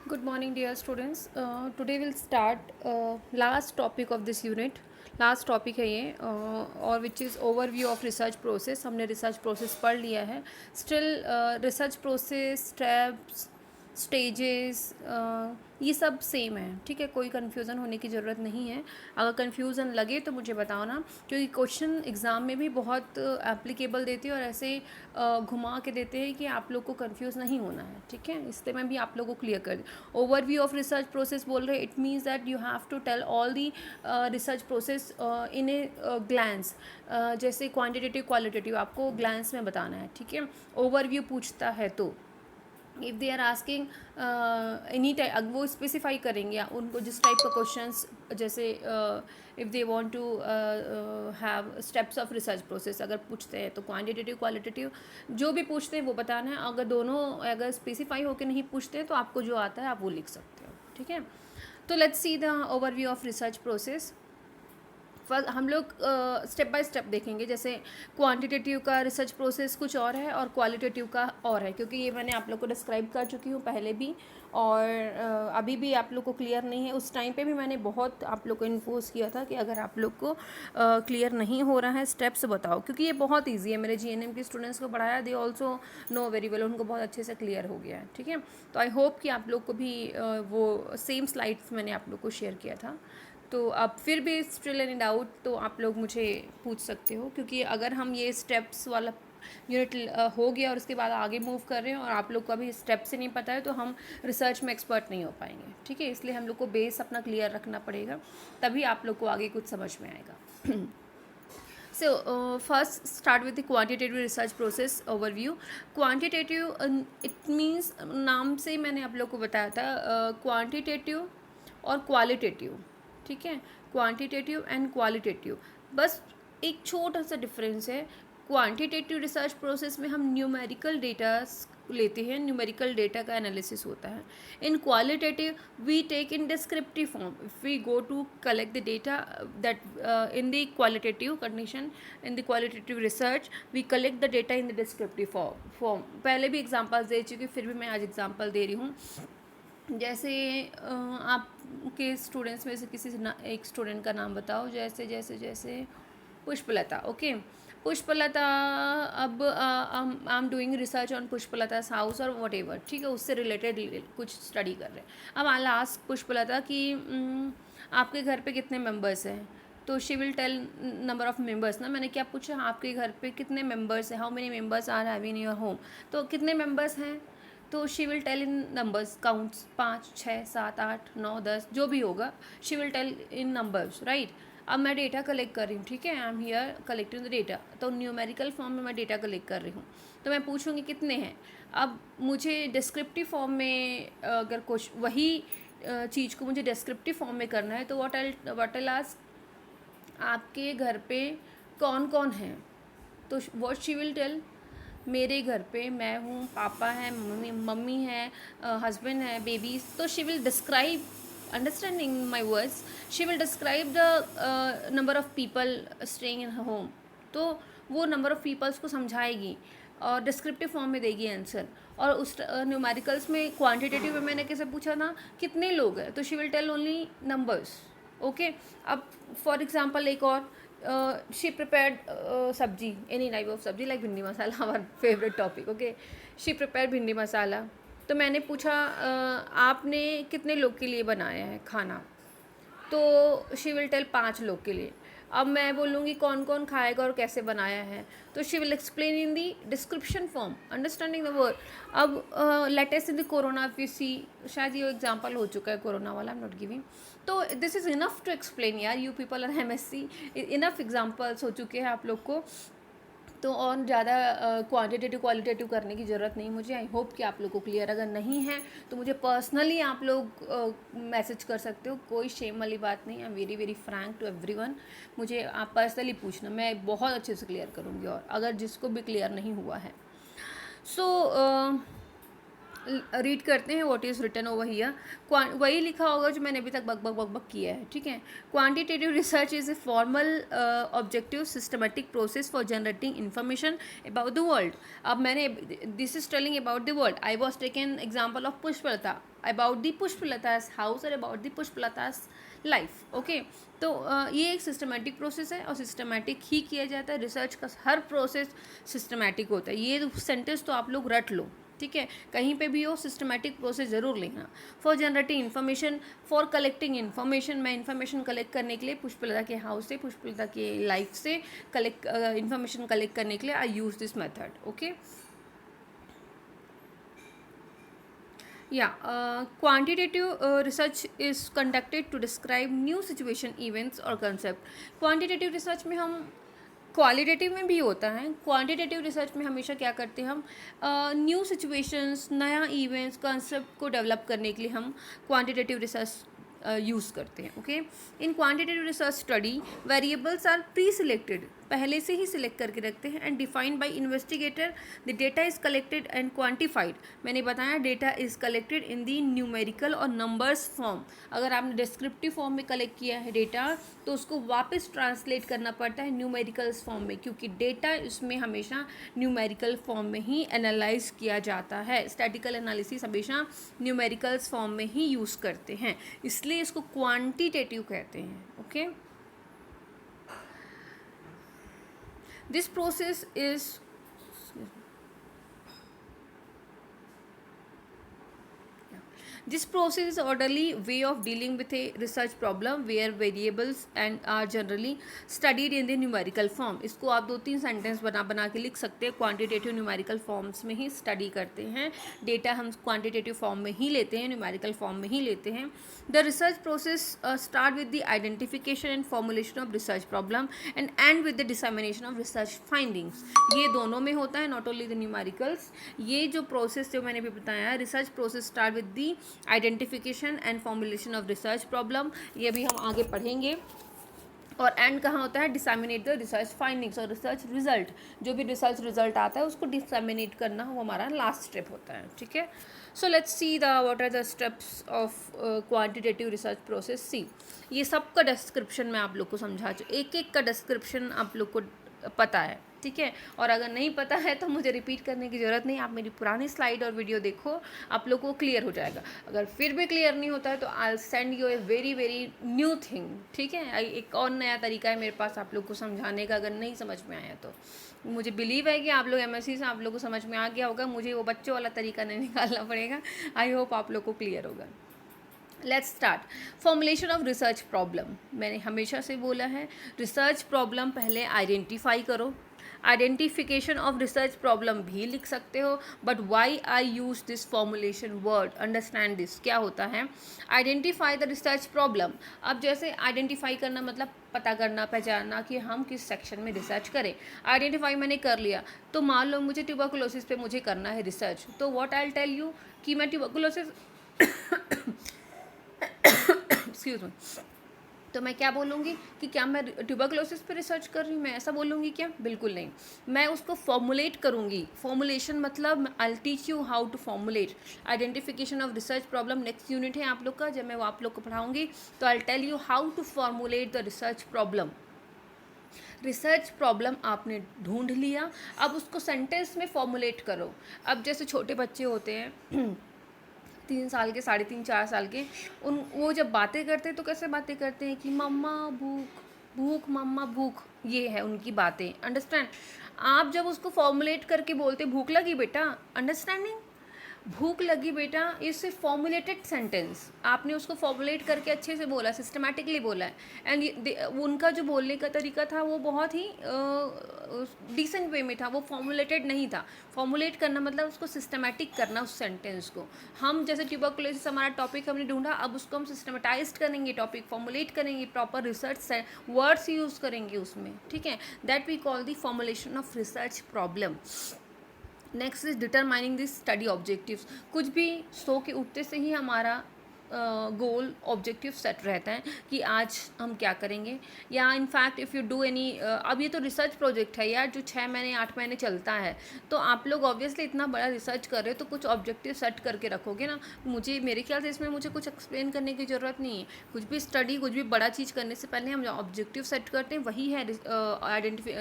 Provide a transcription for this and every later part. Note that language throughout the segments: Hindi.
Good morning, dear students. Today we'll start last topic of this unit. Last topic है ये और which is overview of research process. हमने रिसर्च प्रोसेस पढ़ लिया है. Still research process, steps, stages, ये सब सेम है. ठीक है, कोई कन्फ्यूज़न होने की ज़रूरत नहीं है. अगर कन्फ्यूज़न लगे तो मुझे बताओ ना, क्योंकि क्वेश्चन एग्ज़ाम में भी बहुत एप्लीकेबल देते हैं और ऐसे घुमा के देते हैं कि आप लोग को कन्फ्यूज़ नहीं होना है. ठीक है, इसलिए मैं भी आप लोगों को क्लियर कर दूँ. ओवरव्यू ऑफ रिसर्च प्रोसेस बोल रहे, it means that you have to tell all the research process in a glance. जैसे क्वांटिटेटिव क्वालिटेटिव आपको ग्लैंस में बताना है. ठीक है, ओवरव्यू पूछता है तो if they are asking any type, वो स्पेसिफाई करेंगे उनको जिस टाइप का क्वेश्चंस, जैसे if they want to have steps of research process अगर पूछते हैं तो क्वांटिटेटिव क्वालिटेटिव जो भी पूछते हैं वो बताना है. अगर दोनों अगर स्पेसिफाई होकर नहीं पूछते हैं तो आपको जो आता है आप वो लिख सकते हो. ठीक है, तो let's see the overview of research process. First हम लोग स्टेप बाय स्टेप देखेंगे. जैसे क्वांटिटेटिव का रिसर्च प्रोसेस कुछ और है और क्वालिटेटिव का और है, क्योंकि ये मैंने आप लोग को डिस्क्राइब कर चुकी हूँ पहले भी, और अभी भी आप लोग को क्लियर नहीं है. उस टाइम पे भी मैंने बहुत आप लोग को इन्फोर्स किया था कि अगर आप लोग को क्लियर नहीं हो रहा है स्टेप्स बताओ, क्योंकि ये बहुत ईजी है. मेरे जीएनएम के स्टूडेंट्स को पढ़ाया, they also know very well, उनको बहुत अच्छे से क्लियर हो गया है. ठीक है, तो आई होप कि आप लोग को भी वो सेम स्लाइड्स मैंने आप लोग को शेयर किया था. तो अब फिर भी स्टिल एनी डाउट तो आप लोग मुझे पूछ सकते हो, क्योंकि अगर हम ये स्टेप्स वाला यूनिट हो गया और उसके बाद आगे मूव कर रहे हैं और आप लोग को अभी स्टेप से नहीं पता है तो हम रिसर्च में एक्सपर्ट नहीं हो पाएंगे. ठीक है, इसलिए हम लोग को बेस अपना क्लियर रखना पड़ेगा, तभी आप लोग को आगे कुछ समझ में आएगा. So first start with the quantitative research process overview. Quantitative it means, नाम से मैंने आप लोग को बताया था, क्वांटिटेटिव और क्वालिटेटिव. ठीक है, क्वांटिटेटिव एंड क्वालिटेटिव, बस एक छोटा सा डिफरेंस है. क्वांटिटेटिव रिसर्च प्रोसेस में हम न्यूमेरिकल डेटा लेते हैं, न्यूमेरिकल डेटा का एनालिसिस होता है. In qualitative we take in descriptive form. If we go to collect the data that in the qualitative condition, in the qualitative research we collect the data in the descriptive form. पहले भी एग्जांपल्स दे चुकी, फिर भी मैं आज एग्जांपल दे रही हूँ. जैसे आपके स्टूडेंट्स में से किसी से एक स्टूडेंट का नाम बताओ. जैसे जैसे जैसे पुष्पलता. ओके, पुष्पलता. अब I am doing research on पुष्पलता's हाउस और वट एवर. ठीक है, उससे रिलेटेड कुछ स्टडी कर रहे हैं. अब आई आस्क पुष्पलता कि आपके घर पे कितने मेंबर्स हैं, तो she will tell number of members ना. मैंने क्या पूछा, आपके घर पे कितने मेंबर्स हैं, how many members are have in your home, तो कितने मेंबर्स हैं, तो she will tell in numbers, counts, 5 6 7 8 9 10 जो भी होगा, she will tell in numbers. Right, अब मैं डेटा कलेक्ट कर रही हूँ. ठीक है, I am here collecting the data, तो न्यूमेरिकल फॉर्म में मैं डेटा कलेक्ट कर रही हूँ. तो मैं पूछूँगी कितने हैं. अब मुझे डिस्क्रिप्टिव फॉर्म में अगर कुछ वही चीज़ को मुझे डिस्क्रिप्टिव फॉर्म में करना है तो व्हाट आई आस्क, आपके घर पे कौन कौन है, तो व्हाट शी विल टेल, मेरे घर पे मैं हूँ, पापा है, मम्मी है, हस्बैंड है, बेबीज. तो she will describe, understanding my words, she will describe the number of people staying in home. तो वो नंबर ऑफ पीपल्स को समझाएगी और डिस्क्रिप्टिव फॉर्म में देगी आंसर. और उस न्यूमेरिकल्स में, क्वांटिटेटिव में मैंने कैसे पूछा था कितने लोग हैं, तो she will tell only numbers. Okay, अब फॉर एग्जाम्पल एक और, she prepared sabzi, any type of sabzi like bhindi masala, our favourite topic. Okay, she prepare bhindi masala. तो मैंने पूछा आपने कितने लोग के लिए बनाया है खाना, तो शी विल टेल 5 लोग के लिए. अब मैं बोलूँगी कौन कौन खाएगा और कैसे बनाया है, तो she will explain in the description form, understanding the word. अब latest in the corona we see, शायद ये एग्जांपल हो चुका है कोरोना वाला, आई एम नॉट गिविंग. तो this is enough to explain यार, you people are MSc, enough examples हो चुके हैं आप लोग को. तो और ज़्यादा क्वांटिटेटिव क्वालिटेटिव करने की ज़रूरत नहीं मुझे. आई होप कि आप लोग को क्लियर. अगर नहीं है तो मुझे पर्सनली आप लोग मैसेज कर सकते हो, कोई शेम वाली बात नहीं. I am very very frank to everyone. मुझे आप पर्सनली पूछना, मैं बहुत अच्छे से क्लियर करूँगी, और अगर जिसको भी क्लियर नहीं हुआ है. सो रीड करते हैं what is written over here. वही लिखा होगा जो मैंने अभी तक बक बक बक बक किया है, ठीक है। Quantitative research is a formal objective systematic process for generating information about the world. अब मैंने this is telling about the world, I was taken example of Pushpalatha, about the पुष्पलता's हाउस और अबाउट द पुष्पलता's लाइफ, ओके। तो ये एक सिस्टमेटिक प्रोसेस है और सिस्टमेटिक ही किया जाता है। रिसर्च का हर प्रोसेस सिस्टमेटिक होता है। ये सेंटेंस तो आप लोग रट लो, ठीक है, कहीं पे भी हो सिस्टमेटिक प्रोसेस ज़रूर लेना। For generating information, for collecting information, मैं इन्फॉर्मेशन कलेक्ट करने के लिए पुष्पलता के हाउस से, पुष्पलता के लाइफ से इन्फॉर्मेशन कलेक्ट करने के लिए I use this method, okay. Quantitative research is conducted to describe new situation, events और concept. Quantitative research में हम क्वालिटेटिव में भी होता है, क्वांटिटेटिव रिसर्च में हमेशा क्या करते हैं हम न्यू सिचुएशंस, नया इवेंट्स, कॉन्सेप्ट को डेवलप करने के लिए हम क्वांटिटेटिव रिसर्च यूज़ करते हैं, okay. In quantitative research study variables are pre selected, पहले से ही सिलेक्ट करके रखते हैं, and defined by investigator. The data is collected and quantified, मैंने बताया data is collected in the numerical और नंबर्स फॉर्म। अगर आपने डिस्क्रिप्टिव फॉर्म में कलेक्ट किया है डेटा तो उसको वापस ट्रांसलेट करना पड़ता है न्यूमेरिकल्स फॉर्म में, क्योंकि डेटा इसमें हमेशा न्यूमेरिकल फॉर्म में ही एनालाइज किया जाता है। स्टैटिकल एनालिसिस हमेशा न्यूमेरिकल्स फॉर्म में ही यूज़ करते हैं, इसलिए इसको क्वांटिटेटिव कहते हैं, okay. This process is This process is orderly way of dealing with a research problem where variables and are generally studied in the numerical form. इसको आप 2-3 सेंटेंस बना के लिख सकते हैं। क्वांटिटेटिव न्यूमेरिकल फॉर्म्स में ही स्टडी करते हैं, डेटा हम क्वांटिटेटिव फॉर्म में ही लेते हैं, न्यूमेरिकल फॉर्म में ही लेते हैं। The research process start with the identification and formulation of research problem and and with the dissemination of research findings. ये दोनों में होता है, नॉट ओनली द न्यूमेरिकल्स। ये जो प्रोसेस जो मैंने भी बताया है, research process start with the identification and formulation of research problem, ये भी हम आगे पढ़ेंगे। और एंड कहाँ होता है, डिसमिनेट द रिसर्च फाइंडिंग्स और रिसर्च रिजल्ट। जो भी रिसर्च रिजल्ट आता है उसको डिसमिनेट करना वो हमारा लास्ट स्टेप होता है, ठीक है। So let's see the what are the steps of quantitative research process. See, ये सब का डिस्क्रिप्शन मैं आप लोग को समझा, एक एक का डिस्क्रिप्शन आप लोग को पता है, ठीक है। और अगर नहीं पता है तो मुझे रिपीट करने की ज़रूरत नहीं, आप मेरी पुरानी स्लाइड और वीडियो देखो, आप लोग को क्लियर हो जाएगा। अगर फिर भी क्लियर नहीं होता है तो I send U a very very new thing, ठीक है। एक और नया तरीका है मेरे पास आप लोग को समझाने का, अगर नहीं समझ में आया तो। मुझे बिलीव है कि आप लोग MSc से आप लोग को समझ में आ गया होगा, मुझे वो बच्चों वाला तरीका नहीं निकालना पड़ेगा। आई होप आप लोग को क्लियर होगा। Let's start. Formulation of research problem, मैंने हमेशा से बोला है रिसर्च प्रॉब्लम पहले आइडेंटिफाई करो। आइडेंटिफिकेशन ऑफ रिसर्च प्रॉब्लम भी लिख सकते हो, but why I use this formulation word, understand this. क्या होता है, आइडेंटिफाई द रिसर्च प्रॉब्लम। अब जैसे आइडेंटिफाई करना मतलब पता करना, पहचानना कि हम किस सेक्शन में रिसर्च करें। आइडेंटिफाई मैंने कर लिया, तो मान लो मुझे ट्यूबरकुलोसिस पे मुझे करना है रिसर्च, तो what I will tell you कि मैं ट्यूबरकुलोसिस एक्सक्यूज मी, तो मैं क्या बोलूँगी कि क्या मैं ट्यूबरकुलोसिस पे रिसर्च कर रही हूँ, मैं ऐसा बोलूँगी क्या? बिल्कुल नहीं। मैं उसको फॉर्मुलेट करूँगी। फॉर्मुलेशन मतलब I will teach you how to formulate. Identification of research problem next unit है आप लोग का, जब मैं वो आप लोग को पढ़ाऊँगी तो I will tell you how to formulate the research problem. Research problem आपने ढूंढ लिया, अब उसको सेंटेंस में फॉर्मुलेट करो। अब जैसे छोटे बच्चे होते हैं 3 साल के, 3.5-4 साल के, वो जब बातें करते हैं तो कैसे बातें करते हैं कि मम्मा भूख, भूख मम्मा भूख, ये है उनकी बातें, अंडरस्टैंड। आप जब उसको फॉर्मुलेट करके बोलते भूख लगी बेटा, अंडरस्टैंडिंग, भूख लगी बेटा, इट्स ए फॉर्मुलेटेड सेंटेंस। आपने उसको फॉर्मुलेट करके अच्छे से बोला, सिस्टमैटिकली बोला है, एंड उनका जो बोलने का तरीका था वो बहुत ही डिसेंट वे में था, वो फॉर्मुलेटेड नहीं था। फॉर्मुलेट करना मतलब उसको सिस्टमैटिक करना उस सेंटेंस को। हम जैसे ट्यूबरकुलोसिस हमारा टॉपिक हमने ढूंढा, अब उसको हम सिस्टमेटाइज करेंगे, टॉपिक फॉर्मुलेट करेंगे, प्रॉपर रिसर्च वर्ड्स यूज़ करेंगे उसमें, ठीक है। That we call the formulation of research problem. Next is determining this study objectives. कुछ भी सो के उठते से ही हमारा गोल ऑब्जेक्टिव सेट रहता है कि आज हम क्या करेंगे, या in fact if you do any, अब ये तो रिसर्च प्रोजेक्ट है यार जो 6 महीने 8 महीने चलता है, तो आप लोग ऑब्वियसली इतना बड़ा रिसर्च कर रहे हो तो कुछ ऑब्जेक्टिव सेट करके रखोगे ना। मुझे मेरे ख्याल से इसमें मुझे कुछ एक्सप्लेन करने की ज़रूरत नहीं है। कुछ भी स्टडी, कुछ भी बड़ा चीज़ करने से पहले हम जो ऑब्जेक्टिव सेट करते हैं वही है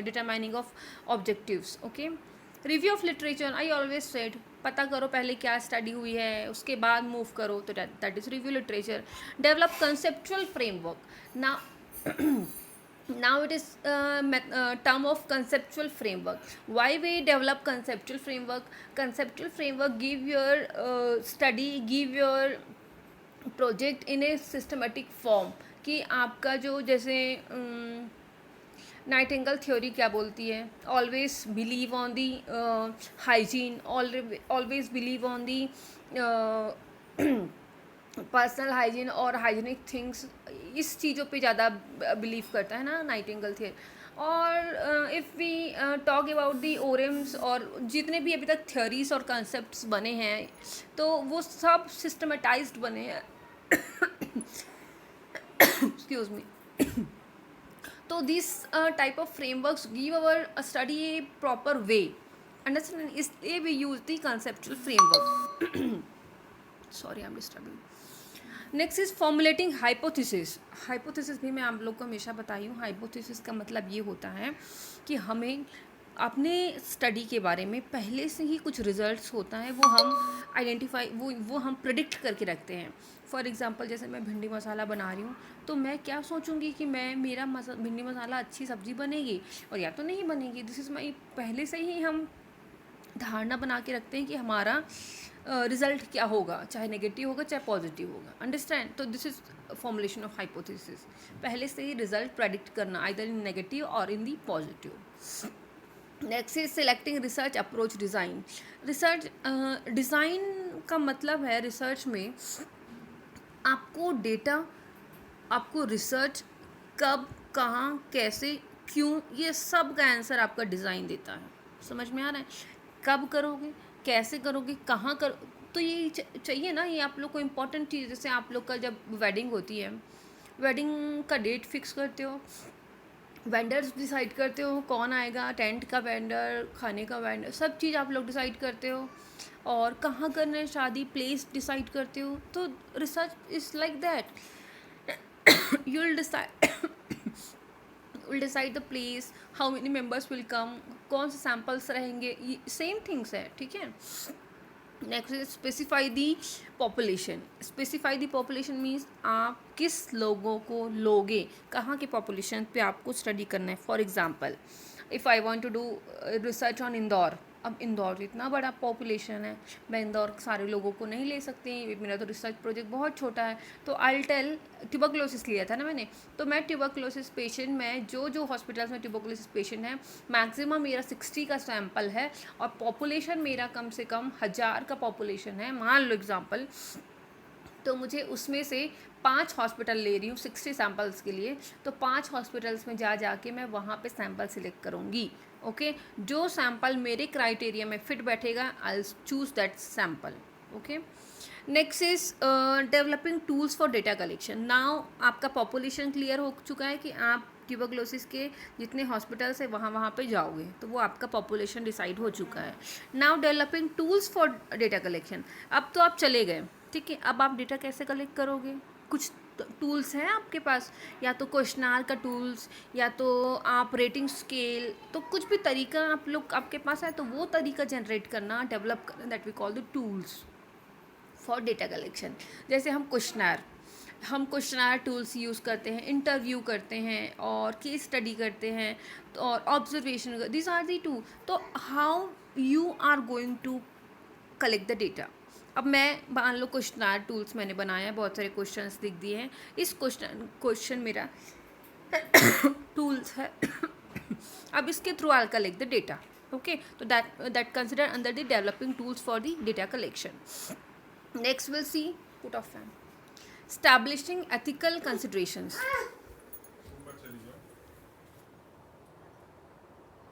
determining of objectives. Okay, review of literature, I always said, पता करो पहले क्या स्टडी हुई है, उसके बाद मूव करो, तो that is review literature. Develop conceptual framework, now it is term of conceptual framework. Why we develop conceptual framework? Conceptual framework give your study, give your project in a systematic form, कि आपका जो जैसे नाइटिंगेल थ्योरी क्या बोलती है, always believe on the hygiene, always believe on the personal hygiene और हाइजीनिक थिंग्स, इस चीज़ों पे ज़्यादा बिलीव करता है ना नाइटिंगेल थ्योरी। और if we talk about the Orem's और जितने भी अभी तक थ्योरीज और कॉन्सेप्ट्स बने हैं तो वो सब सिस्टमेटाइज्ड बने हैं एक्सक्यूज मी। तो this type of frameworks give our study a proper way, understand, इसलिए we use the conceptual framework. Sorry I am disturbing. Next is formulating hypothesis. Hypothesis भी मैं आप लोग को हमेशा बताई हूँ। हाइपोथेसिस का मतलब ये होता है कि हमें अपने स्टडी के बारे में पहले से ही कुछ रिजल्ट्स होता है, वो हम आइडेंटिफाई, वो हम प्रिडिक्ट करके रखते हैं। फॉर एग्जांपल जैसे मैं भिंडी मसाला बना रही हूँ तो मैं क्या सोचूंगी कि मेरा भिंडी मसाला अच्छी सब्ज़ी बनेगी और या तो नहीं बनेगी। दिस इज़ माई, पहले से ही हम धारणा बना के रखते हैं कि हमारा रिज़ल्ट क्या होगा, चाहे नेगेटिव होगा चाहे पॉजिटिव होगा, अंडरस्टैंड। तो this is formulation of hypothesis, पहले से ही रिजल्ट प्रेडिक्ट करना आइदर इन नेगेटिव और in the positive. Next is selecting research approach design. Research design का मतलब है रिसर्च में आपको डेटा, आपको रिसर्च कब, कहाँ, कैसे, क्यों, ये सब का आंसर आपका डिज़ाइन देता है। समझ में आ रहा है? कब करोगे, कैसे करोगे, कहाँ करो, तो ये चाहिए ना, ये आप लोग को इम्पोर्टेंट चीज़। जैसे आप लोग का जब वेडिंग होती है, वेडिंग का डेट फिक्स करते हो, वेंडर्स डिसाइड करते हो कौन आएगा, टेंट का वेंडर, खाने का वेंडर, सब चीज़ आप लोग डिसाइड करते हो, और कहाँ करना है शादी, प्लेस डिसाइड करते हो। तो research is like that. You will decide the place, how many members will come, कौन से सैम्पल्स रहेंगे, ये सेम थिंग्स है, ठीक है। Next is specify the population. Specify the population means आप किस लोगों को लोगे, कहाँ के पॉपुलेशन पे आपको स्टडी करना है। For example if I want to do research on Indore, अब इंदौर इतना बड़ा पॉपुलेशन है, मैं इंदौर सारे लोगों को नहीं ले सकती, मेरा तो रिसर्च प्रोजेक्ट बहुत छोटा है। तो आई टेल, ट्यूबरकुलोसिस लिया था ना मैंने, तो मैं ट्यूबरकुलोसिस पेशेंट में जो हॉस्पिटल्स में ट्यूबरकुलोसिस पेशेंट है, मैक्सिमम मेरा 60 का सैम्पल है और पॉपुलेशन मेरा कम से कम 1000 का पॉपुलेशन है, मान लो एग्जाम्पल। तो मुझे उसमें से 5 हॉस्पिटल ले रही हूँ 60 सैम्पल्स के लिए, तो 5 हॉस्पिटल्स में जाके मैं वहाँ पे सैम्पल सिलेक्ट करूँगी। ओके, जो सैम्पल मेरे क्राइटेरिया में फिट बैठेगा, I will choose that sample. Okay, next is developing tools for data collection. Now आपका पॉपुलेशन क्लियर हो चुका है कि आप ट्यूबरकुलोसिस के जितने हॉस्पिटल्स है वहाँ पे जाओगे, तो वो आपका पॉपुलेशन डिसाइड हो चुका है। Now developing tools for data collection. अब तो आप चले गए, ठीक है, अब आप डेटा कैसे कलेक्ट करोगे? कुछ टूल्स हैं आपके पास, या तो क्वेश्चनर का टूल्स, या तो आप रेटिंग स्केल, तो कुछ भी तरीका आप लोग आपके पास है, तो वो तरीका जनरेट करना, डेवलप करना, that we call the tools for data collection. जैसे हम क्वेश्चनर टूल्स यूज़ करते हैं, इंटरव्यू करते हैं और केस स्टडी करते हैं, तो और observation, this are the two. तो how you are going to collect the data. अब मैं मान लो क्वेश्चनर टूल्स मैंने बनाया है, बहुत सारे क्वेश्चंस लिख दिए हैं, इस क्वेश्चन मेरा टूल्स है। अब इसके through I collect the data. Okay, तो that consider under the developing tools for the data collection. Next we'll see, put off fan. Establishing ethical considerations.